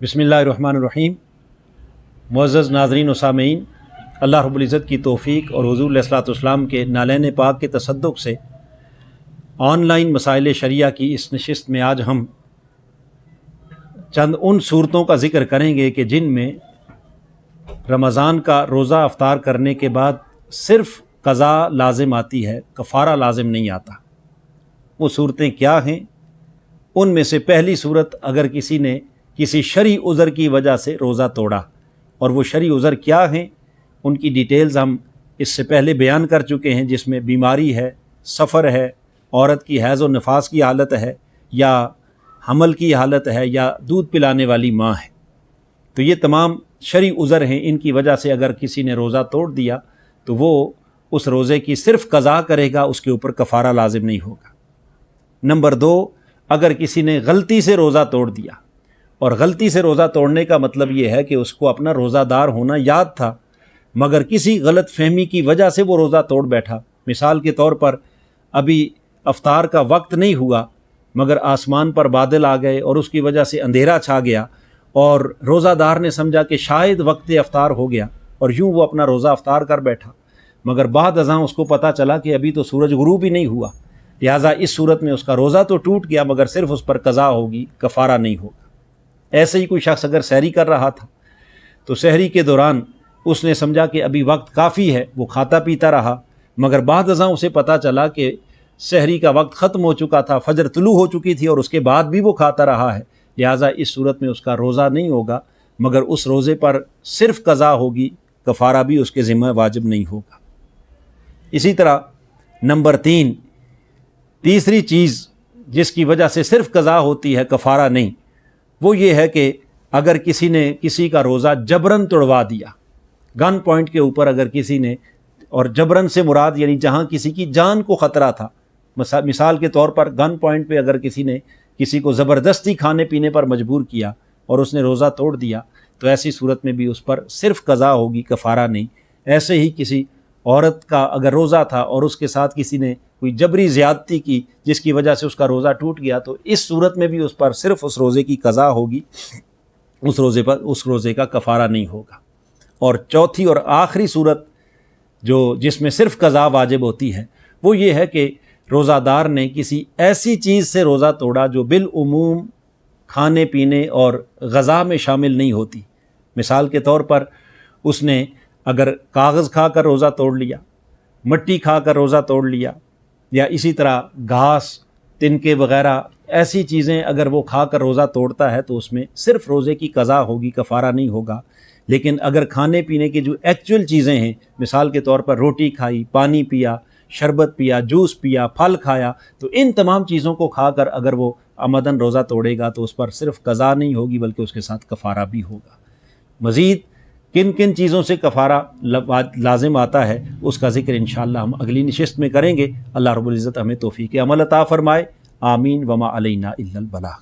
बिस्मिल्लाहिर्रहमानिर्रहीम। मुअज़्ज़ज़ नाज़रीन व सामीन, अल्लाह रब्बुल इज़्ज़त की तौफ़ीक़ और हुज़ूर अलैहिस्सलाम के नालैन पाक के तसद्दुक़ से ऑनलाइन मसाइल शरिया की इस नशिस्त में आज हम चंद उन सूरतों का ज़िक्र करेंगे कि जिनमें रमज़ान का रोज़ा अफ्तार करने के बाद सिर्फ़ क़ज़ा लाज़िम आती है, कफ़ारा लाज़िम नहीं आता। वो सूरतें क्या हैं? उनमें से पहली सूरत, अगर किसी ने किसी शरई उज़र की वजह से रोज़ा तोड़ा, और वो शरई उज़र क्या हैं उनकी डिटेल्स हम इससे पहले बयान कर चुके हैं, जिसमें बीमारी है, सफ़र है, औरत की हैज़ और नफास की हालत है, या हमल की हालत है, या दूध पिलाने वाली माँ है। तो ये तमाम शरई उज़र हैं, इनकी वजह से अगर किसी ने रोज़ा तोड़ दिया तो वो उस रोज़े की सिर्फ़ क़ज़ा करेगा, उसके ऊपर कफ़ारा लाजिम नहीं होगा। नंबर 2, अगर किसी ने गलती से रोज़ा तोड़ दिया, और गलती से रोज़ा तोड़ने का मतलब ये है कि उसको अपना रोज़ादार होना याद था, मगर किसी गलत फहमी की वजह से वो रोज़ा तोड़ बैठा। मिसाल के तौर पर अभी अफ्तार का वक्त नहीं हुआ, मगर आसमान पर बादल आ गए और उसकी वजह से अंधेरा छा गया, और रोज़ादार ने समझा कि शायद वक्त अफ्तार हो गया, और यूँ वो अपना रोज़ा अफ्तार कर बैठा, मगर बाद अज़ां उसको पता चला कि अभी तो सूरज गुरूब ही नहीं हुआ। लिहाजा इस सूरत में उसका रोज़ा तो टूट गया, मगर सिर्फ़ उस पर क़ज़ा होगी, कफ़ारा नहीं होगा। ऐसे ही कोई शख्स अगर सहरी कर रहा था, तो सहरी के दौरान उसने समझा कि अभी वक्त काफ़ी है, वो खाता पीता रहा, मगर बाद अज़ां उसे पता चला कि सहरी का वक्त ख़त्म हो चुका था, फ़जर तुलू हो चुकी थी, और उसके बाद भी वो खाता रहा है। लिहाजा इस सूरत में उसका रोज़ा नहीं होगा, मगर उस रोज़े पर सिर्फ़ क़ज़ा होगी, कफ़ारा भी उसके ज़िम्मे वाजिब नहीं होगा। इसी तरह नंबर 3, तीसरी चीज़ जिसकी वजह से सिर्फ़ क़ज़ा होती है, कफ़ारा नहीं, वो ये है कि अगर किसी ने किसी का रोज़ा जबरन तोड़वा दिया, गन पॉइंट के ऊपर अगर किसी ने, और जबरन से मुराद यानी जहाँ किसी की जान को ख़तरा था, मिसाल के तौर पर गन पॉइंट पे अगर किसी ने किसी को ज़बरदस्ती खाने पीने पर मजबूर किया और उसने रोज़ा तोड़ दिया, तो ऐसी सूरत में भी उस पर सिर्फ़ क़ज़ा होगी, कफ़ारा नहीं। ऐसे ही किसी औरत का अगर रोज़ा था और उसके साथ किसी ने कोई जबरी ज़्यादती की जिसकी वजह से उसका रोज़ा टूट गया, तो इस सूरत में भी उस पर सिर्फ़ उस रोज़े की क़ज़ा होगी, उस रोज़े का कफ़ारा नहीं होगा। और चौथी और आखिरी सूरत जिसमें सिर्फ़ क़ज़ा वाजिब होती है, वो ये है कि रोज़ादार ने किसी ऐसी चीज़ से रोज़ा तोड़ा जो बिल उमूम खाने पीने और ग़ज़ा में शामिल नहीं होती। मिसाल के तौर पर उसने अगर कागज़ खा कर रोज़ा तोड़ लिया, मिट्टी खा कर रोज़ा तोड़ लिया, या इसी तरह घास, तिनके वग़ैरह ऐसी चीज़ें अगर वो खा कर रोज़ा तोड़ता है, तो उसमें सिर्फ़ रोज़े की क़ज़ा होगी, कफ़ारा नहीं होगा। लेकिन अगर खाने पीने की जो एक्चुअल चीज़ें हैं, मिसाल के तौर पर रोटी खाई, पानी पिया, शरबत पिया, जूस पिया, फल खाया, तो इन तमाम चीज़ों को खाकर अगर वो अमदन रोज़ा तोड़ेगा तो उस पर सिर्फ़ क़ज़ा नहीं होगी, बल्कि उसके साथ कफ़ारा भी होगा। मज़ीद किन किन चीज़ों से कफ़ारा लाजिम आता है, उसका ज़िक्र इंशाअल्लाह हम अगली नशिस्त में करेंगे। अल्लाह रब्बुल इज़्ज़त हमें तौफ़ीक़ अमल अता फ़रमाए। आमीन। वमा अलैना इल्लल बलाग़।